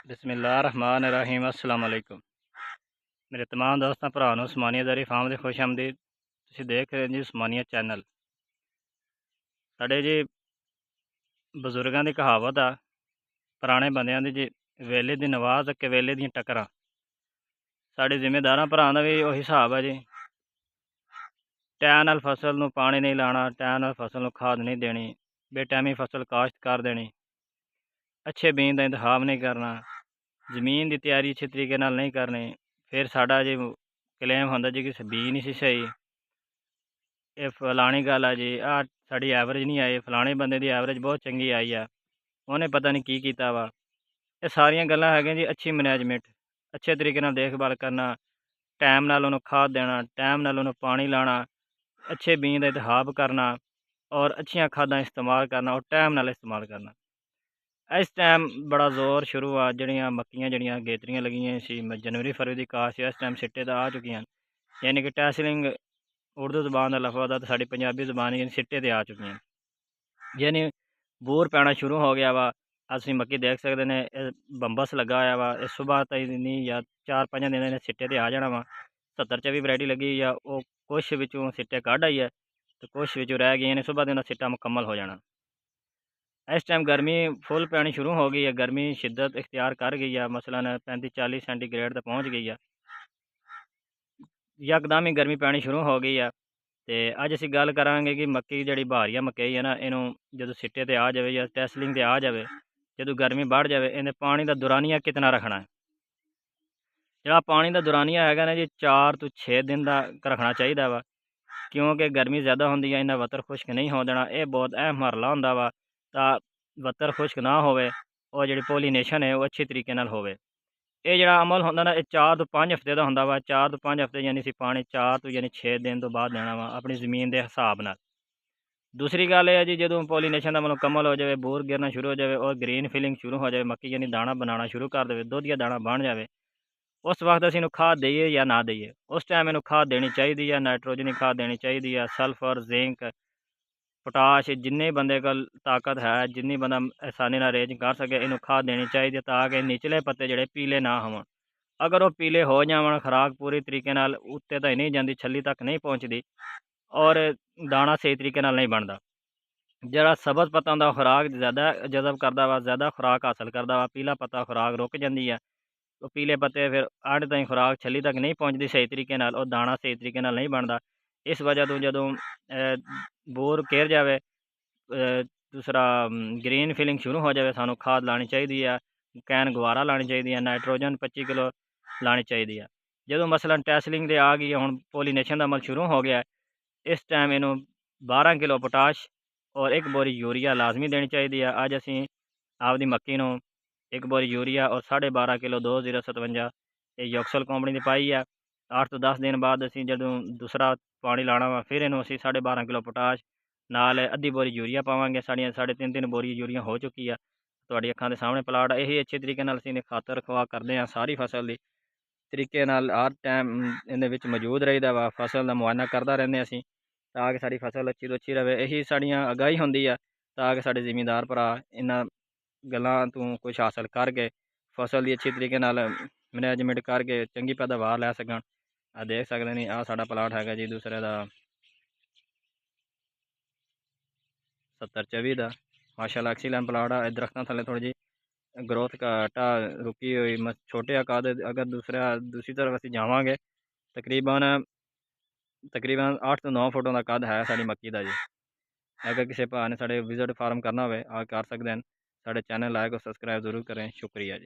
बिस्मिल्लाहिर्रहमानिर्रहीम अस्सलाम वालेकुम। ਮੇਰੇ तमाम ਦੋਸਤਾਂ ਭਰਾ ਨੂੰ ਉਸਮਾਨੀਆ ਡੇਅਰੀ ਫਾਰਮ ਦੇ ਖੁਸ਼ ਆਮਦੀਦ। ਤੁਸੀਂ ਦੇਖ ਰਹੇ ਜੀ ਉਸਮਾਨੀਆ ਚੈਨਲ। ਸਾਡੇ ਜੀ ਬਜ਼ੁਰਗਾਂ ਦੀ ਕਹਾਵਤ ਆ, ਪੁਰਾਣੇ ਬੰਦਿਆਂ ਦੀ ਜੀ, ਵੇਲੇ ਦੀ ਨਵਾਜ਼ ਅਤੇ ਵੇਲੇ ਦੀਆਂ ਟੱਕਰਾਂ। ਸਾਡੇ ਜ਼ਿਮੀਂਦਾਰਾਂ ਭਰਾਵਾਂ ਦਾ ਵੀ ਉਹੀ ਹਿਸਾਬ ਆ ਜੀ। ਟਾਈਮ ਨਾਲ ਫਸਲ ਨੂੰ ਪਾਣੀ ਨਹੀਂ ਲਾਉਣਾ, ਟਾਈਮ ਨਾਲ ਫਸਲ ਨੂੰ ਖਾਦ ਨਹੀਂ ਦੇਣੀ, ਬੇਟਾਈਮੀ ਫਸਲ ਕਾਸ਼ਤ ਕਰ ਦੇਣੀ, ਅੱਛੇ ਬੀਜ ਦਾ ਇੰਤਖਾਬ ਨਹੀਂ ਕਰਨਾ, ਜ਼ਮੀਨ ਦੀ ਤਿਆਰੀ ਅੱਛੇ ਤਰੀਕੇ ਨਾਲ ਨਹੀਂ ਕਰਨੀ। ਫਿਰ ਸਾਡਾ ਜੀ ਕਲੇਮ ਹੁੰਦਾ ਜੀ ਕਿ ਬੀਜ ਨਹੀਂ ਸੀ ਸਹੀ, ਇਹ ਫਲਾਣੀ ਗੱਲ ਆ ਜੀ, ਆਹ ਸਾਡੀ ਐਵਰੇਜ ਨਹੀਂ ਆਈ, ਫਲਾਣੇ ਬੰਦੇ ਦੀ ਐਵਰੇਜ ਬਹੁਤ ਚੰਗੀ ਆਈ ਆ, ਉਹਨੇ ਪਤਾ ਨਹੀਂ ਕੀ ਕੀਤਾ ਵਾ। ਇਹ ਸਾਰੀਆਂ ਗੱਲਾਂ ਹੈਗੀਆਂ ਜੀ ਅੱਛੀ ਮੈਨੇਜਮੈਂਟ, ਅੱਛੇ ਤਰੀਕੇ ਨਾਲ ਦੇਖਭਾਲ ਕਰਨਾ, ਟਾਈਮ ਨਾਲ ਉਹਨੂੰ ਖਾਦ ਦੇਣਾ, ਟਾਈਮ ਨਾਲ ਉਹਨੂੰ ਪਾਣੀ ਲਾਉਣਾ, ਅੱਛੇ ਬੀਜ ਦਾ ਇੰਤਖਾਬ ਕਰਨਾ ਔਰ ਅੱਛੀਆਂ ਖਾਦਾਂ ਇਸਤੇਮਾਲ ਕਰਨਾ ਔਰ ਟਾਈਮ ਨਾਲ ਇਸਤੇਮਾਲ ਕਰਨਾ। ਇਸ ਟਾਈਮ ਬੜਾ ਜ਼ੋਰ ਸ਼ੁਰੂ ਆ, ਜਿਹੜੀਆਂ ਮੱਕੀਆਂ ਜਿਹੜੀਆਂ ਗੇਤਰੀਆਂ ਲੱਗੀਆਂ ਸੀ ਜਨਵਰੀ ਫਰਵਰੀ ਦੀ ਕਾਸ਼ ਇਸ ਟਾਈਮ ਸਿੱਟੇ ਤਾਂ ਆ ਚੁੱਕੀਆਂ, ਯਾਨੀ ਕਿ ਟੈਸਲਿੰਗ ਉਰਦੂ ਜ਼ਬਾਨ ਦਾ ਲਫ਼ਜ਼ ਆ, ਅਤੇ ਸਾਡੀ ਪੰਜਾਬੀ ਜ਼ਬਾਨ ਯਾਨੀ ਸਿੱਟੇ 'ਤੇ ਆ ਚੁੱਕੀਆਂ, ਯਾਨੀ ਬੂਰ ਪੈਣਾ ਸ਼ੁਰੂ ਹੋ ਗਿਆ ਵਾ। ਅਸੀਂ ਮੱਕੀ ਦੇਖ ਸਕਦੇ ਨੇ, ਇਹ ਬੰਬਸ ਲੱਗਾ ਹੋਇਆ ਵਾ, ਇਹ ਸੁਬਾਹ ਤਾਈਂ ਨਹੀਂ ਜਾਂ 4-5 ਦਿਨਾਂ ਦੇ ਸਿੱਟੇ 'ਤੇ ਆ ਜਾਣਾ ਵਾ। 70 ਵੀ ਵੈਰਾਈਟੀ ਲੱਗੀ ਆ, ਉਹ ਕੁਛ ਵਿੱਚੋਂ ਸਿੱਟੇ ਕੱਢ ਆਈ ਹੈ ਅਤੇ ਕੁਛ ਵਿੱਚੋਂ ਰਹਿ ਗਈਆਂ ਨੇ, ਸੁਬਾਹ ਦੇ ਨਾਲ ਸਿੱਟਾ ਮੁਕੰਮਲ ਹੋ ਜਾਣਾ। ਇਸ ਟਾਈਮ ਗਰਮੀ ਫੁੱਲ ਪੈਣੀ ਸ਼ੁਰੂ ਹੋ ਗਈ ਹੈ, ਗਰਮੀ ਸ਼ਿੱਦਤ ਇਖਤਿਆਰ ਕਰ ਗਈ ਆ, ਮਸਲਨ 35-40 ਸੈਂਟੀਗ੍ਰੇਡ ਤੱਕ ਪਹੁੰਚ ਗਈ ਆ, ਯਕਦਮ ਹੀ ਗਰਮੀ ਪੈਣੀ ਸ਼ੁਰੂ ਹੋ ਗਈ ਆ। ਅਤੇ ਅੱਜ ਅਸੀਂ ਗੱਲ ਕਰਾਂਗੇ ਕਿ ਮੱਕੀ ਜਿਹੜੀ ਬਹਾਰੀਆ ਮਕਈ ਹੈ ਨਾ, ਇਹਨੂੰ ਜਦੋਂ ਸਿੱਟੇ 'ਤੇ ਆ ਜਾਵੇ ਜਾਂ ਟੈਸਲਿੰਗ 'ਤੇ ਆ ਜਾਵੇ, ਜਦੋਂ ਗਰਮੀ ਵੱਧ ਜਾਵੇ, ਇਹਨੇ ਪਾਣੀ ਦਾ ਦੁਰਾਨੀਆ ਕਿਤਨਾ ਰੱਖਣਾ ਹੈ। ਜਿਹੜਾ ਪਾਣੀ ਦਾ ਦੁਰਾਨੀਆ ਹੈਗਾ ਨਾ ਜੀ, 4 ਤੋਂ 6 ਦਿਨ ਦਾ ਰੱਖਣਾ ਚਾਹੀਦਾ ਵਾ, ਕਿਉਂਕਿ ਗਰਮੀ ਜ਼ਿਆਦਾ ਹੁੰਦੀ ਹੈ, ਇਹਨਾਂ ਵੱਤਰ ਖੁਸ਼ਕ ਨਹੀਂ ਹੋ ਦੇਣਾ। ਇਹ ਬਹੁਤ ਅਹਿਮ ਮਰਹਲਾ ਹੁੰਦਾ ਵਾ, ਤਾਂ ਵੱਤਰ ਖੁਸ਼ਕ ਨਾ ਹੋਵੇ, ਉਹ ਜਿਹੜੀ ਪੋਲੀਨੇਸ਼ਨ ਹੈ ਉਹ ਅੱਛੇ ਤਰੀਕੇ ਨਾਲ ਹੋਵੇ। ਇਹ ਜਿਹੜਾ ਅਮਲ ਹੁੰਦਾ ਨਾ, ਇਹ 4 ਤੋਂ 5 ਹਫ਼ਤੇ ਦਾ ਹੁੰਦਾ ਵਾ। 4 ਤੋਂ 5 ਹਫ਼ਤੇ ਯਾਨੀ ਅਸੀਂ ਪਾਣੀ 4 ਤੋਂ ਯਾਨੀ 6 ਦਿਨ ਤੋਂ ਬਾਅਦ ਦੇਣਾ ਵਾ, ਆਪਣੀ ਜ਼ਮੀਨ ਦੇ ਹਿਸਾਬ ਨਾਲ। ਦੂਸਰੀ ਗੱਲ ਇਹ ਹੈ ਜੀ, ਜਦੋਂ ਪੋਲੀਨੇਸ਼ਨ ਦਾ ਮੁਕੰਮਲ ਹੋ ਜਾਵੇ, ਬੂਰ ਗਿਰਨਾ ਸ਼ੁਰੂ ਹੋ ਜਾਵੇ ਔਰ ਗ੍ਰੀਨ ਫੀਲਿੰਗ ਸ਼ੁਰੂ ਹੋ ਜਾਵੇ, ਮੱਕੀ ਯਾਨੀ ਦਾਣਾ ਬਣਾਉਣਾ ਸ਼ੁਰੂ ਕਰ ਦੇਵੇ, ਦੁੱਧ ਜਾਂ ਦਾਣਾ ਬਣ ਜਾਵੇ, ਉਸ ਵਕਤ ਅਸੀਂ ਇਹਨੂੰ ਖਾਦ ਦਈਏ ਜਾਂ ਨਾ ਦਈਏ। ਉਸ ਟਾਈਮ ਇਹਨੂੰ ਖਾਦ ਦੇਣੀ ਚਾਹੀਦੀ ਹੈ, ਨਾਈਟ੍ਰੋਜਨੀ ਖਾਦ ਦੇਣੀ ਚਾਹੀਦੀ ਹੈ, ਸਲਫਰ, ਜ਼ਿੰਕ, ਪੋਟਾਸ਼, ਜਿੰਨੇ ਬੰਦੇ ਕੋਲ ਤਾਕਤ ਹੈ, ਜਿੰਨੀ ਬੰਦਾ ਆਸਾਨੀ ਨਾਲ ਅਰੇਂਜ ਕਰ ਸਕੇ, ਇਹਨੂੰ ਖਾਦ ਦੇਣੀ ਚਾਹੀਦੀ ਹੈ, ਤਾਂ ਕਿ ਨਿਚਲੇ ਪੱਤੇ ਜਿਹੜੇ ਪੀਲੇ ਨਾ ਹੋਣ। ਅਗਰ ਉਹ ਪੀਲੇ ਹੋ ਜਾਵਣ, ਖੁਰਾਕ ਪੂਰੀ ਤਰੀਕੇ ਨਾਲ ਉੱਤੇ ਤਾਂ ਨਹੀਂ ਜਾਂਦੀ, ਛੱਲੀ ਤੱਕ ਨਹੀਂ ਪਹੁੰਚਦੀ ਔਰ ਦਾਣਾ ਸਹੀ ਤਰੀਕੇ ਨਾਲ ਨਹੀਂ ਬਣਦਾ। ਜਿਹੜਾ ਸਬਜ਼ ਪੱਤਾ ਦਾ ਖੁਰਾਕ ਜ਼ਿਆਦਾ ਜਜ਼ਬ ਕਰਦਾ ਵਾ, ਜ਼ਿਆਦਾ ਖੁਰਾਕ ਹਾਸਲ ਕਰਦਾ ਵਾ, ਪੀਲਾ ਪੱਤਾ ਖੁਰਾਕ ਰੁਕ ਜਾਂਦੀ ਹੈ, ਉਹ ਪੀਲੇ ਪੱਤੇ ਫਿਰ ਅੱਡ ਤਾਈਂ ਖੁਰਾਕ ਛੱਲੀ ਤੱਕ ਨਹੀਂ ਪਹੁੰਚਦੀ ਸਹੀ ਤਰੀਕੇ ਨਾਲ, ਉਹ ਦਾਣਾ ਸਹੀ ਤਰੀਕੇ ਨਾਲ ਨਹੀਂ ਬਣਦਾ। ਇਸ ਵਜ੍ਹਾ ਤੋਂ ਜਦੋਂ ਬੋਰ ਘਿਰ ਜਾਵੇ, ਦੂਸਰਾ ਗ੍ਰੀਨ ਫੀਲਿੰਗ ਸ਼ੁਰੂ ਹੋ ਜਾਵੇ, ਸਾਨੂੰ ਖਾਦ ਲਾਣੀ ਚਾਹੀਦੀ ਆ, ਕੈਨ ਗਵਾਰਾ ਲਾਣੀ ਚਾਹੀਦੀ ਹੈ, ਨਾਈਟ੍ਰੋਜਨ 25 ਕਿਲੋ ਲਾਣੀ ਚਾਹੀਦੀ ਆ। ਜਦੋਂ ਮਸਲਨ ਟੈਸਲਿੰਗ ਦੇ ਆ ਗਈ, ਹੁਣ ਪੋਲੀਨੇਸ਼ਨ ਦਾ ਅਮਲ ਸ਼ੁਰੂ ਹੋ ਗਿਆ, ਇਸ ਟਾਈਮ ਇਹਨੂੰ 12 ਕਿਲੋ ਪੋਟਾਸ਼ ਔਰ 1 ਬੋਰੀ ਯੂਰੀਆ ਲਾਜ਼ਮੀ ਦੇਣੀ ਚਾਹੀਦੀ ਆ। ਅੱਜ ਅਸੀਂ ਆਪਦੀ ਮੱਕੀ ਨੂੰ 1 ਬੋਰੀ ਯੂਰੀਆ ਔਰ 12.5 ਕਿਲੋ 2057 ਇਹ ਯੋਕਸਲ ਕੰਪਨੀ ਦੀ ਪਾਈ ਆ। 8 ਤੋਂ 10 ਦਿਨ ਬਾਅਦ ਅਸੀਂ ਜਦੋਂ ਦੂਸਰਾ ਪਾਣੀ ਲਾਉਣਾ ਵਾ, ਫਿਰ ਇਹਨੂੰ ਅਸੀਂ 12.5 ਕਿਲੋ ਪੋਟਾਸ਼ ਨਾਲ ਅੱਧੀ ਬੋਰੀ ਯੂਰੀਆ ਪਾਵਾਂਗੇ। ਸਾਡੀਆਂ 3.5 ਬੋਰੀ ਯੂਰੀਆ ਹੋ ਚੁੱਕੀ ਆ, ਤੁਹਾਡੀ ਅੱਖਾਂ ਦੇ ਸਾਹਮਣੇ ਪਲਾਟ। ਇਹੀ ਅੱਛੇ ਤਰੀਕੇ ਨਾਲ ਅਸੀਂ ਇਹਨੇ ਖਾਤਰ ਰਖਵਾ ਕਰਦੇ ਹਾਂ ਸਾਰੀ ਫਸਲ ਦੀ, ਤਰੀਕੇ ਨਾਲ ਹਰ ਟਾਈਮ ਇਹਦੇ ਵਿੱਚ ਮੌਜੂਦ ਰਹੀਦਾ ਵਾ, ਫਸਲ ਦਾ ਮੁਆਇਨਾ ਕਰਦਾ ਰਹਿੰਦੇ ਅਸੀਂ, ਤਾਂ ਕਿ ਸਾਡੀ ਫਸਲ ਅੱਛੀ ਤੋਂ ਅੱਛੀ ਰਹੇ। ਇਹੀ ਸਾਡੀਆਂ ਅਗਾਈ ਹੁੰਦੀ ਆ, ਤਾਂ ਕਿ ਸਾਡੇ ਜ਼ਿਮੀਂਦਾਰ ਭਰਾ ਇਹਨਾਂ ਗੱਲਾਂ ਤੋਂ ਕੁਛ ਹਾਸਲ ਕਰਕੇ ਫਸਲ ਦੀ ਅੱਛੀ ਤਰੀਕੇ ਨਾਲ ਮੈਨੇਜਮੈਂਟ ਕਰਕੇ ਚੰਗੀ ਪੈਦਾਵਾਰ ਲੈ ਸਕਣ। ਆ ਦੇਖ ਸਕਦੇ ਨੇ, ਆਹ ਸਾਡਾ ਪਲਾਟ ਹੈਗਾ ਜੀ ਦੂਸਰੇ ਦਾ 70-24 ਦਾ, ਮਾਸ਼ਾਅੱਲਾ ਐਕਸੀਲੈਂਟ ਪਲਾਟ ਆ। ਦਰਖਤਾਂ ਥੱਲੇ ਥੋੜ੍ਹੀ ਜਿਹੀ ਗਰੋਥ ਘੱਟ ਆ, ਰੁਕੀ ਹੋਈ ਛੋਟੇ ਆਕਾਰ ਦੇ। ਅਗਰ ਦੂਸਰੀ ਤਰਫ ਅਸੀਂ ਜਾਵਾਂਗੇ, ਤਕਰੀਬਨ 8 ਤੋਂ 9 ਫੁੱਟਾਂ ਦਾ ਕੱਦ ਹੈ ਸਾਡੀ ਮੱਕੀ ਦਾ ਜੀ। ਅਗਰ ਕਿਸੇ ਭਰਾ ਨੇ ਸਾਡੇ ਵਿਜ਼ਿਟ ਫਾਰਮ ਕਰਨਾ ਹੋਵੇ, ਆ ਕਰ ਸਕਦੇ ਹਨ। ਸਾਡੇ ਚੈਨਲ ਲਾਇਕ ਔਰ ਸਬਸਕ੍ਰਾइब ज़रूर करें। शुक्रिया जी।